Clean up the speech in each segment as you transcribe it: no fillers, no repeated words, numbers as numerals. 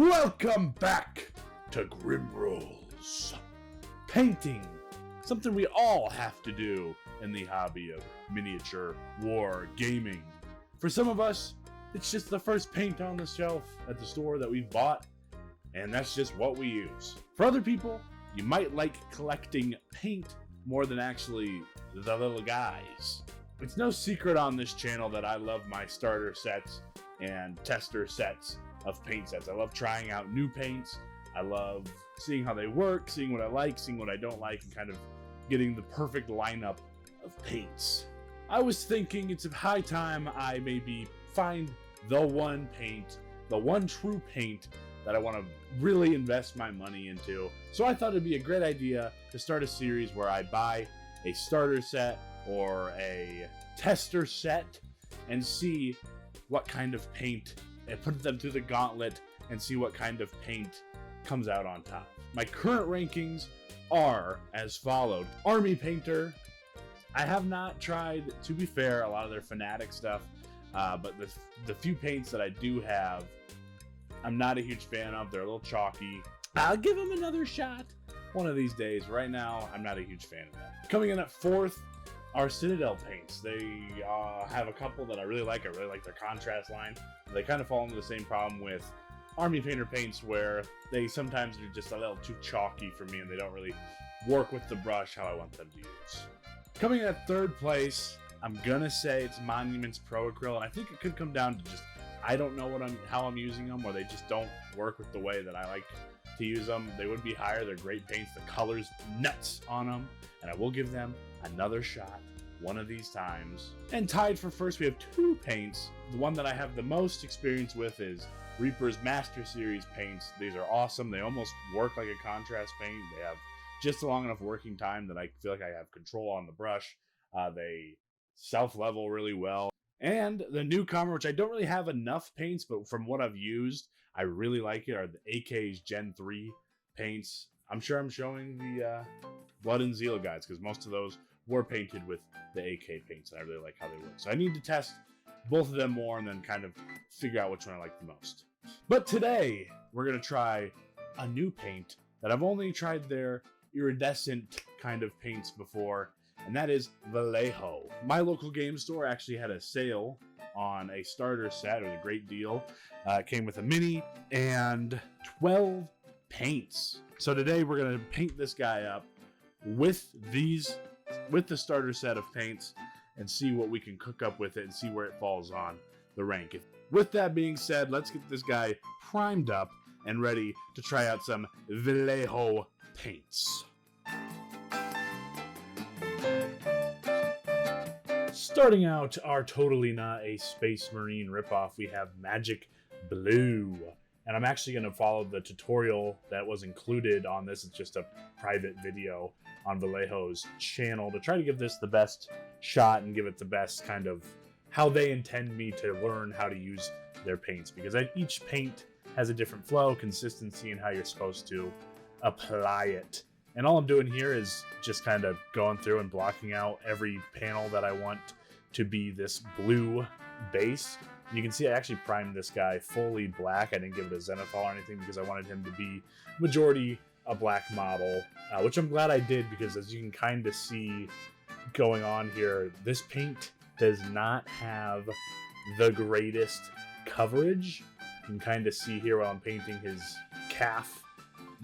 Welcome back to Grim Rolls. Painting, something we all have to do in the hobby of miniature war gaming. For some of us, it's just the first paint on the shelf at the store that we've bought, and that's just what we use. For other people, you might like collecting paint more than actually the little guys. It's no secret on this channel that I love my starter sets and tester sets of paint sets. I love trying out new paints. I love seeing how they work, seeing what I like, seeing what I don't like, and kind of getting the perfect lineup of paints. I was thinking it's high time I maybe find the one paint, the one true paint that I want to really invest my money into. So I thought it'd be a great idea to start a series where I buy a starter set or a tester set and see what kind of paint, and put them through the gauntlet and see what kind of paint comes out on top. My current rankings are as followed. Army Painter. I have not tried, to be fair, a lot of their Fanatic stuff, but the few paints that I do have, I'm not a huge fan of. They're a little chalky. I'll give them another shot one of these days. Right now, I'm not a huge fan of that. Coming in at fourth are Citadel paints. They have a couple that I really like. I really like their contrast line. They kind of fall into the same problem with Army Painter paints, where they sometimes are just a little too chalky for me and they don't really work with the brush how I want them to use. Coming in at third place, I'm gonna say it's Monuments Pro Acryl, and I think it could come down to just I don't know how I'm using them, or they just don't work with the way that I like to use them. They would be higher. They're great paints. The color's nuts on them, and I will give them another shot one of these times. And tied for first, we have two paints. The one that I have the most experience with is Reaper's Master Series paints. These are awesome. They almost work like a contrast paint. They have just a long enough working time that I feel like I have control on the brush. They self-level really well. And the newcomer, which I don't really have enough paints, but from what I've used, I really like it, are the AK's Gen 3 paints. I'm sure I'm showing the Blood and Zeal guides, because most of those were painted with the AK paints, and I really like how they work. So I need to test both of them more and then kind of figure out which one I like the most. But today, we're going to try a new paint that I've only tried their iridescent kind of paints before, and that is Vallejo. My local game store actually had a sale on a starter set. It was a great deal. It came with a mini and 12 paints. So today we're going to paint this guy up with the starter set of paints and see what we can cook up with it and see where it falls on the rank. With that being said, let's get this guy primed up and ready to try out some Vallejo paints. Starting out our totally not a Space Marine ripoff, we have Magic Blue. And I'm actually going to follow the tutorial that was included on this. It's just a private video on Vallejo's channel to try to give this the best shot and give it the best kind of how they intend me to learn how to use their paints, because each paint has a different flow, consistency, and how you're supposed to apply it. And all I'm doing here is just kind of going through and blocking out every panel that I want to be this blue base. You can see I actually primed this guy fully black. I didn't give it a zenithal or anything because I wanted him to be majority a black model, which I'm glad I did, because as you can kind of see going on here, this paint does not have the greatest coverage. You can kind of see here while I'm painting his calf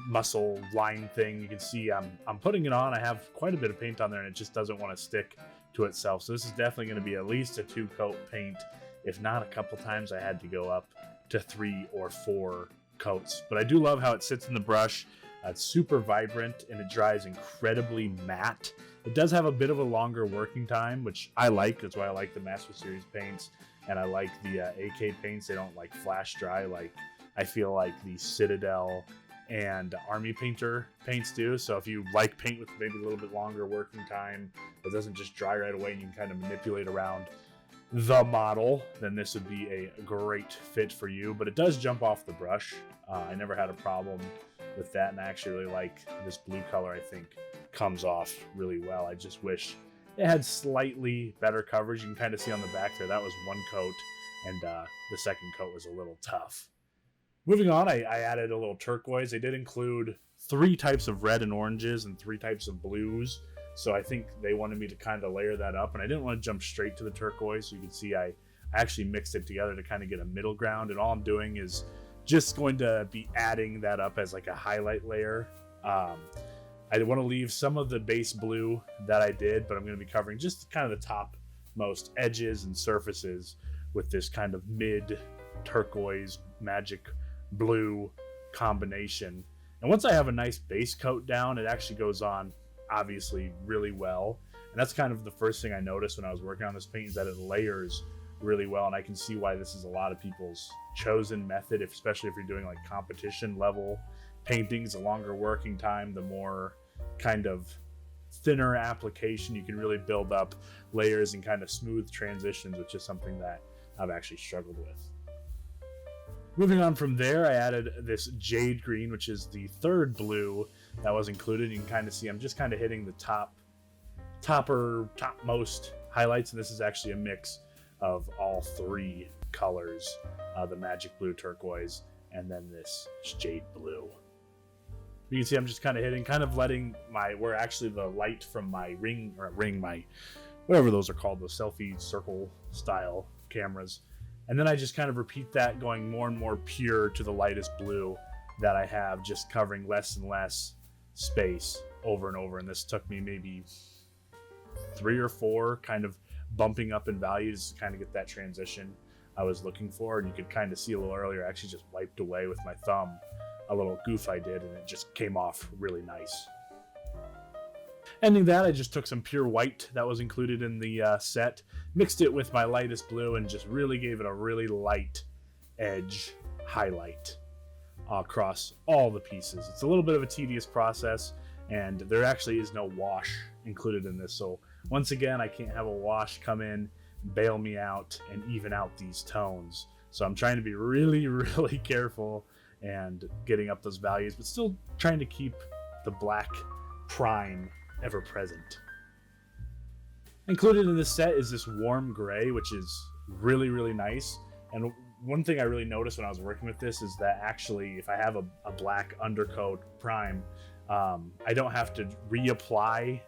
muscle line thing. You can see I'm putting it on. I have quite a bit of paint on there and it just doesn't want to stick to itself. So this is definitely going to be at least a 2-coat paint. If not, a couple times I had to go up to 3 or 4 coats. But I do love how it sits in the brush. It's super vibrant and it dries incredibly matte. It does have a bit of a longer working time, which I like. That's why I like the Master Series paints, and I like the AK paints. They don't like flash dry like I feel like the Citadel and Army Painter paints do. So if you like paint with maybe a little bit longer working time that doesn't just dry right away and you can kind of manipulate around the model, then this would be a great fit for you. But it does jump off the brush. I never had a problem with that, and I actually really like this blue color. I think comes off really well. I just wish it had slightly better coverage. You can kind of see on the back there that was 1 coat, and the second coat was a little tough. Moving on, I added a little turquoise. They did include 3 types of red and oranges and 3 types of blues. So I think they wanted me to kind of layer that up, and I didn't want to jump straight to the turquoise. So you can see I actually mixed it together to kind of get a middle ground, and all I'm doing is just going to be adding that up as like a highlight layer. I want to leave some of the base blue that I did, but I'm going to be covering just kind of the top most edges and surfaces with this kind of mid turquoise magic blue combination. And once I have a nice base coat down, it actually goes on obviously really well. And that's kind of the first thing I noticed when I was working on this paint, is that it layers really well. And I can see why this is a lot of people's chosen method, especially if you're doing like competition level paintings. The longer working time, the more kind of thinner application you can really build up layers and kind of smooth transitions, which is something that I've actually struggled with. Moving on from there, I added this jade green, which is the 3rd blue that was included. You can kind of see I'm just kind of hitting the topmost highlights, and this is actually a mix of all 3 colors, the magic blue, turquoise, and then this jade blue. You can see I'm just kind of hitting, kind of letting where actually the light from my my whatever those are called, those selfie circle style cameras. And then I just kind of repeat that, going more and more pure to the lightest blue that I have, just covering less and less space over and over. And this took me maybe 3 or 4, kind of bumping up in values to kind of get that transition I was looking for. And you could kind of see a little earlier, I actually just wiped away with my thumb a little goof I did, and it just came off really nice. Ending that, I just took some pure white that was included in the set, mixed it with my lightest blue, and just really gave it a really light edge highlight across all the pieces. It's a little bit of a tedious process, and there actually is no wash included in this. So once again, I can't have a wash come in, bail me out, and even out these tones. So I'm trying to be really, really careful and getting up those values, but still trying to keep the black prime ever present. Included in this set is this warm gray, which is really, really nice. And one thing I really noticed when I was working with this is that actually, if I have a black undercoat prime, I don't have to reapply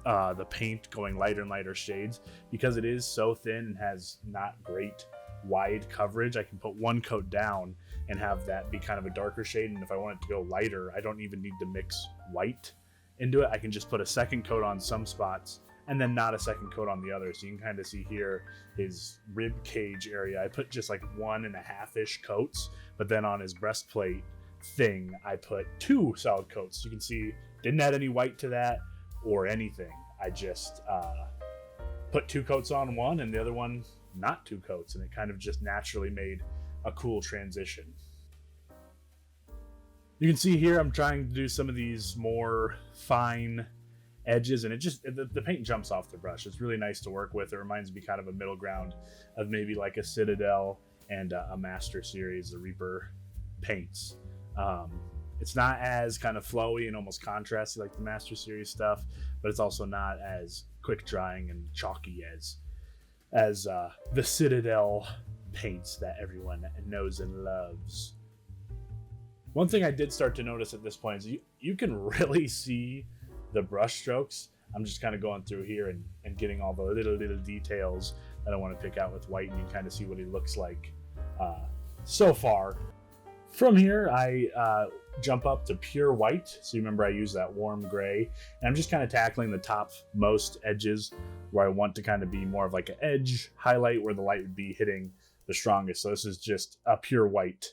the paint going lighter and lighter shades, because it is so thin and has not great wide coverage. I can put 1 coat down and have that be kind of a darker shade, and if I want it to go lighter, I don't even need to mix white into it. I can just put a 2nd coat on some spots and then not a 2nd coat on the others. So you can kind of see here his rib cage area, I put just like 1.5-ish coats, but then on his breastplate thing I put 2 solid coats. You can see didn't add any white to that or anything. I just put 2 coats on one and the other one not 2 coats, and it kind of just naturally made a cool transition. You can see here I'm trying to do some of these more fine edges, and the paint jumps off the brush. It's really nice to work with. It reminds me kind of a middle ground of maybe like a Citadel and a Master Series, the Reaper paints. It's not as kind of flowy and almost contrasty like the Master Series stuff, but it's also not as quick drying and chalky as the Citadel paints that everyone knows and loves. One thing I did start to notice at this point is you can really see the brush strokes. I'm just kind of going through here and getting all the little details that I want to pick out with white, and you can kind of see what he looks like so far. From here, I jump up to pure white. So you remember I use that warm gray, and I'm just kind of tackling the top most edges where I want to kind of be more of like an edge highlight where the light would be hitting the strongest. So this is just a pure white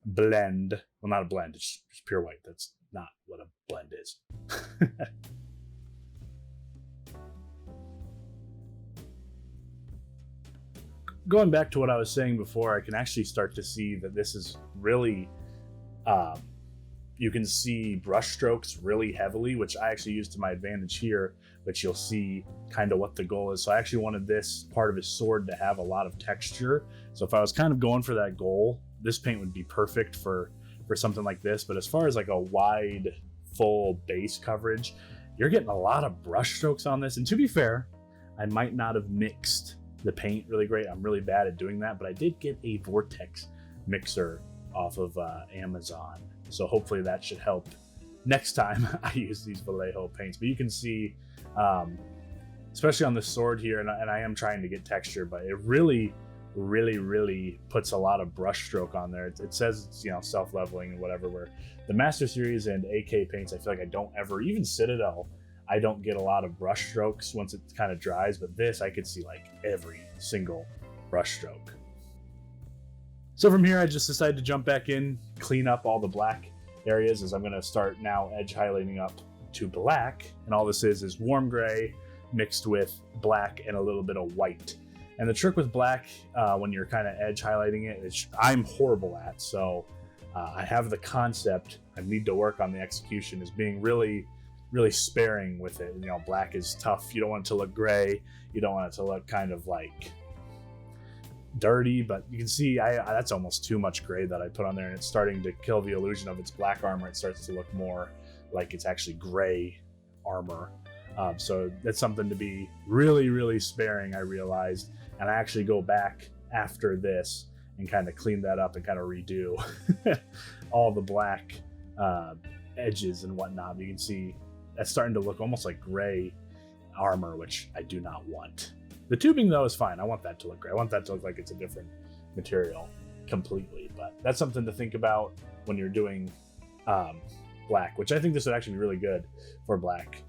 blend. Well, not a blend, it's just pure white. That's not what a blend is. Going back to what I was saying before, I can actually start to see that this is really, you can see brush strokes really heavily, which I actually use to my advantage here, but you'll see kind of what the goal is. So I actually wanted this part of his sword to have a lot of texture. So if I was kind of going for that goal, this paint would be perfect for something like this. But as far as like a wide, full base coverage, you're getting a lot of brush strokes on this. And to be fair, I might not have mixed the paint really great. I'm really bad at doing that, but I did get a vortex mixer off of Amazon. So hopefully that should help next time I use these Vallejo paints. But you can see, especially on the sword here, and I am trying to get texture, but it really puts a lot of brush stroke on there. It says it's, you know, self-leveling and whatever, where the Master Series and AK paints, I feel like I don't ever, even Citadel, I don't get a lot of brush strokes once it kind of dries, but this I could see like every single brush stroke. So from here, I just decided to jump back in, clean up all the black areas, as I'm going to start now edge highlighting up to black. And all this is warm gray mixed with black and a little bit of white. And the trick with black, when you're kind of edge highlighting it, which I'm horrible at, so I have the concept, I need to work on the execution, is being really sparing with it. You know, black is tough. You don't want it to look gray. You don't want it to look kind of like dirty, but you can see that's almost too much gray that I put on there, and it's starting to kill the illusion of its black armor. It starts to look more like it's actually gray armor. So that's something to be really sparing, I realized. And I actually go back after this and kind of clean that up and kind of redo all the black edges and whatnot. You can see that's starting to look almost like gray armor, which I do not want. The tubing, though, is fine. I want that to look gray. I want that to look like it's a different material completely. But that's something to think about when you're doing black, which I think this would actually be really good for black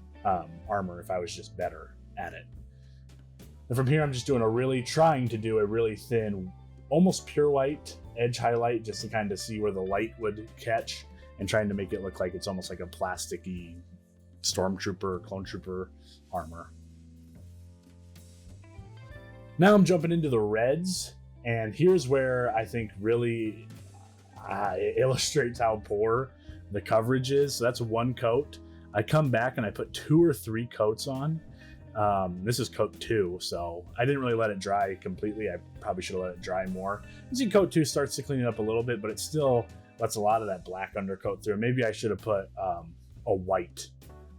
armor if I was just better at it. And from here, I'm just trying to do a really thin, almost pure white edge highlight, just to kind of see where the light would catch, and trying to make it look like it's almost like a plasticky stormtrooper, clone trooper armor. Now I'm jumping into the reds, and here's where I think really it illustrates how poor the coverage is. So that's one coat. I come back and I put 2 or 3 coats on. This is coat 2, so I didn't really let it dry completely. I probably should have let it dry more. You see coat 2 starts to clean it up a little bit, but it still lets a lot of that black undercoat through. Maybe I should have put a white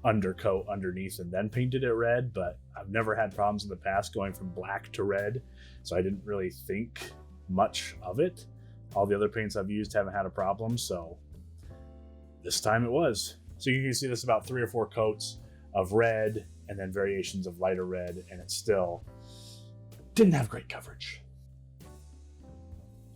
undercoat underneath and then painted it red, but I've never had problems in the past going from black to red, so I didn't really think much of it. All the other paints I've used haven't had a problem, so this time it was. So you can see this about 3 or 4 coats of red and then variations of lighter red, and it still didn't have great coverage.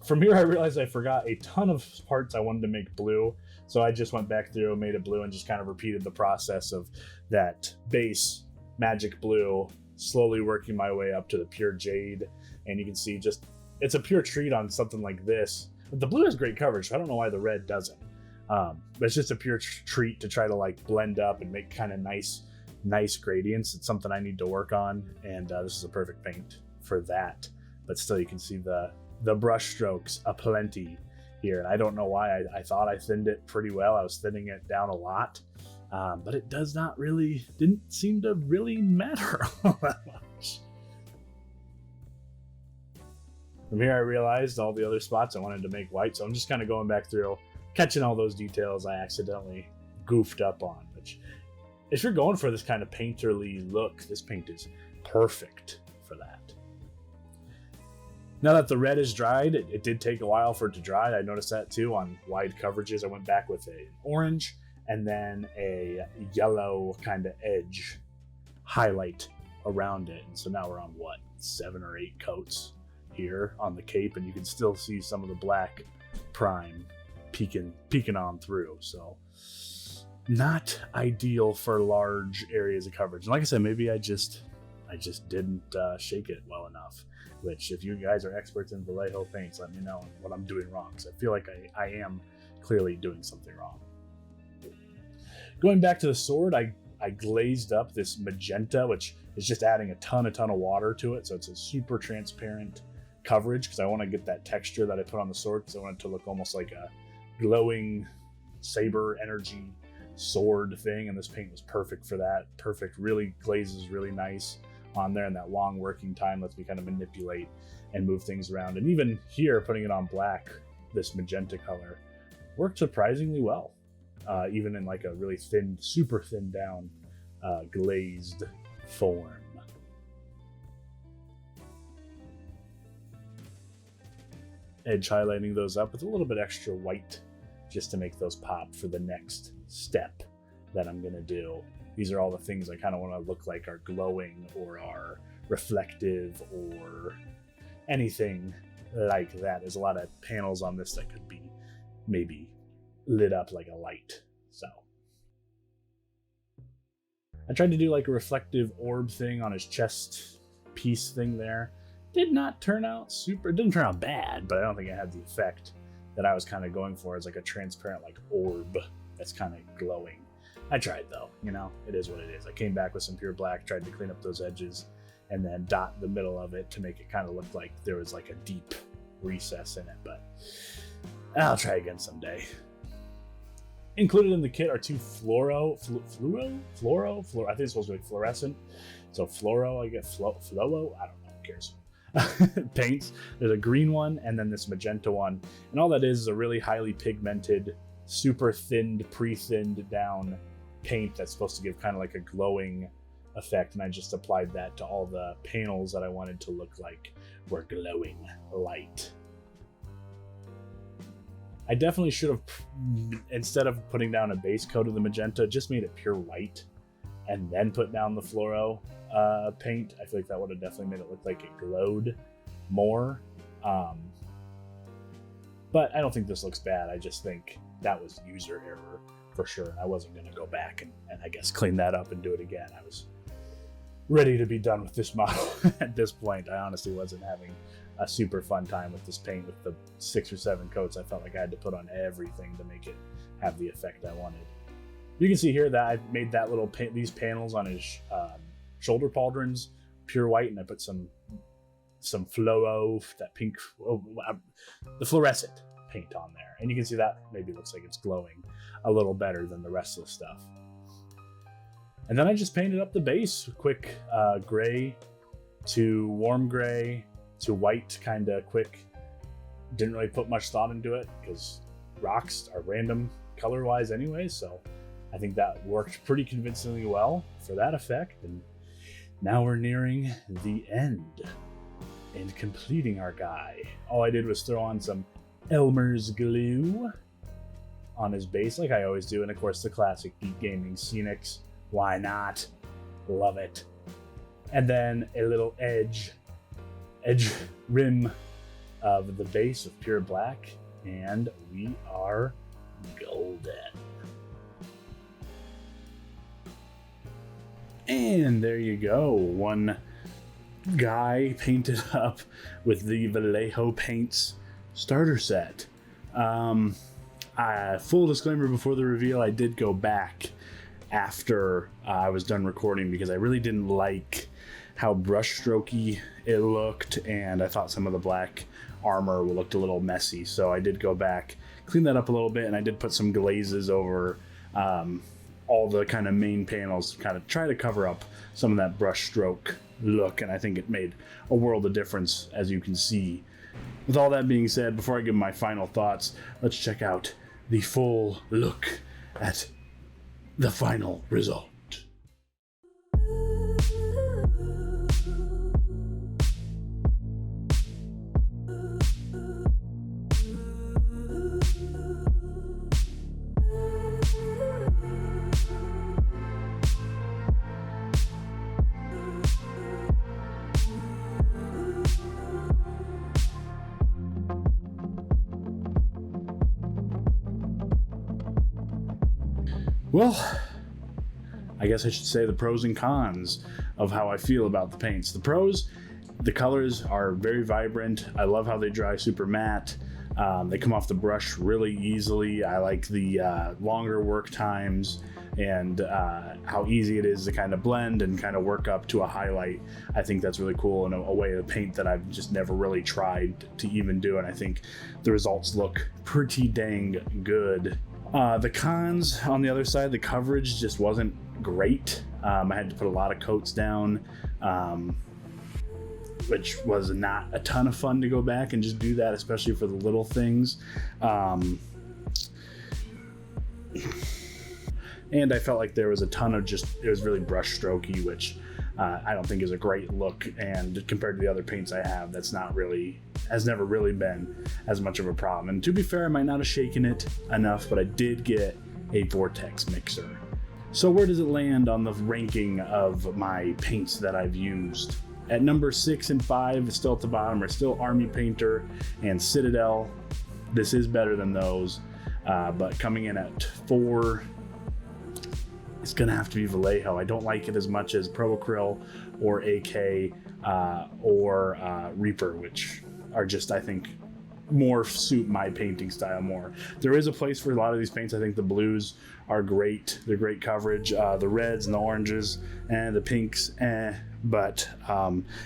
From here, I realized I forgot a ton of parts I wanted to make blue, so I just went back through and made it blue and just kind of repeated the process of that base magic blue, slowly working my way up to the pure jade. And you can see just, it's a pure treat on something like this. But the blue has great coverage, so I don't know why the red doesn't. But it's just a pure treat to try to like blend up and make kind of nice gradients. It's something I need to work on, and this is a perfect paint for that. But still, you can see the brush strokes aplenty here, and I don't know why. I thought I thinned it pretty well. I was thinning it down a lot, but it didn't seem to really matter all that much. From here, I realized all the other spots I wanted to make white, so I'm just kind of going back through, catching all those details I accidentally goofed up on. Which, if you're going for this kind of painterly look, this paint is perfect for that. Now that the red is dried, it did take a while for it to dry. I noticed that too on wide coverages. I went back with an orange and then a yellow kind of edge highlight around it. And so now we're on 7 or 8 coats here on the cape, and you can still see some of the black prime peeking on through. So not ideal for large areas of coverage. And like I said, maybe I just didn't shake it well enough. Which, if you guys are experts in Vallejo paints, let me know what I'm doing wrong, because I feel like I am clearly doing something wrong. Going back to the sword, I glazed up this magenta, which is just adding a ton of water to it, so it's a super transparent coverage, because I want to get that texture that I put on the sword, because I want it to look almost like a glowing saber energy sword thing, and this paint was perfect for that. Perfect, really glazes really nice on there, and that long working time lets me kind of manipulate and move things around. And even here, putting it on black, this magenta color worked surprisingly well, even in like a really thin, super thin down glazed form. edge highlighting those up with a little bit extra white just to make those pop for the next step that I'm gonna do. These are all the things I kind of want to look like are glowing or are reflective or anything like that. There's a lot of panels on this that could be maybe lit up like a light. So I tried to do like a reflective orb thing on his chest piece thing there. Did not turn out super, it didn't turn out bad, but I don't think it had the effect that I was kind of going for as like a transparent like orb that's kind of glowing. I tried though, you know, it is what it is. I came back with some pure black, tried to clean up those edges, and then dot the middle of it to make it kind of look like there was like a deep recess in it, but I'll try again someday. Included in the kit are two fluoro, I think it's supposed to be fluorescent. So fluoro, I get fluo, I don't know, who cares? Paints. There's a green one and then this magenta one. And all that is a really highly pigmented, super thinned, pre-thinned down paint that's supposed to give kind of like a glowing effect. And I just applied that to all the panels that I wanted to look like were glowing light. I definitely should have, instead of putting down a base coat of the magenta, just made it pure white and then put down the fluoro paint. I feel like that would have definitely made it look like it glowed more. But I don't think this looks bad. I just think that was user error for sure. I wasn't going to go back and I guess clean that up and do it again. I was ready to be done with this model at this point. I honestly wasn't having a super fun time with this paint with the 6 or 7 coats. I felt like I had to put on everything to make it have the effect I wanted. You can see here that I made that little these panels on his shoulder pauldrons pure white, and I put some fluoro, that pink, the fluorescent paint on there, and you can see that maybe looks like it's glowing a little better than the rest of the stuff. And then I just painted up the base, quick gray to warm gray to white, kind of quick. Didn't really put much thought into it because rocks are random color wise anyway, so I think that worked pretty convincingly well for that effect. And now we're nearing the end and completing our guy. All I did was throw on some Elmer's glue on his base like I always do, and of course the classic Geek Gaming Scenics. Why not? Love it. And then a little edge rim of the base of pure black, and we are golden. And there you go, one guy painted up with the Vallejo Paints starter set. Full disclaimer before the reveal, I did go back after I was done recording because I really didn't like how brushstrokey it looked, and I thought some of the black armor looked a little messy. So I did go back, clean that up a little bit, and I did put some glazes over all the kind of main panels to kind of try to cover up some of that brushstroke look, and I think it made a world of difference, as you can see. With all that being said, before I give my final thoughts, let's check out the full look at the final result. Well, I guess I should say the pros and cons of how I feel about the paints. The pros, the colors are very vibrant. I love how they dry super matte. They come off the brush really easily. I like the longer work times and how easy it is to kind of blend and kind of work up to a highlight. I think that's really cool and a way to paint that I've just never really tried to even do, and I think the results look pretty dang good. The cons on the other side, the coverage just wasn't great. I had to put a lot of coats down, which was not a ton of fun to go back and just do that, especially for the little things. And I felt like there was a ton of it was really brush strokey, which I don't think is a great look, and compared to the other paints I have, has never really been as much of a problem. And to be fair, I might not have shaken it enough, but I did get a vortex mixer. So where does it land on the ranking of my paints that I've used? At number 6 and 5, still at the bottom, are still Army Painter and Citadel. This is better than those, but coming in at 4, it's gonna have to be Vallejo. I don't like it as much as Pro Acryl or AK or Reaper, which are just, I think, more suit my painting style more. There is a place for a lot of these paints. I think the blues are great. They're great coverage. The reds and the oranges and the pinks, but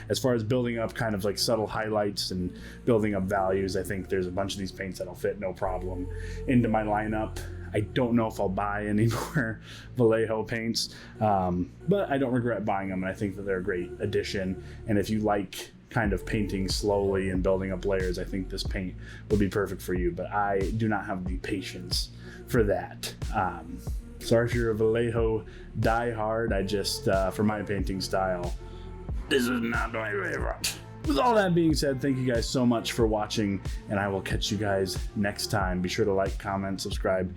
as far as building up kind of like subtle highlights and building up values, I think there's a bunch of these paints that'll fit no problem into my lineup. I don't know if I'll buy any more Vallejo paints, but I don't regret buying them, and I think that they're a great addition. And if you like kind of painting slowly and building up layers, I think this paint will be perfect for you, but I do not have the patience for that. Sorry if you're a Vallejo diehard. I just, for my painting style, this is not my favorite. With all that being said, thank you guys so much for watching, and I will catch you guys next time. Be sure to like, comment, subscribe,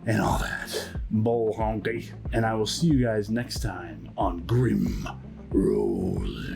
and all that bull honky. And I will see you guys next time on Grim Rolls.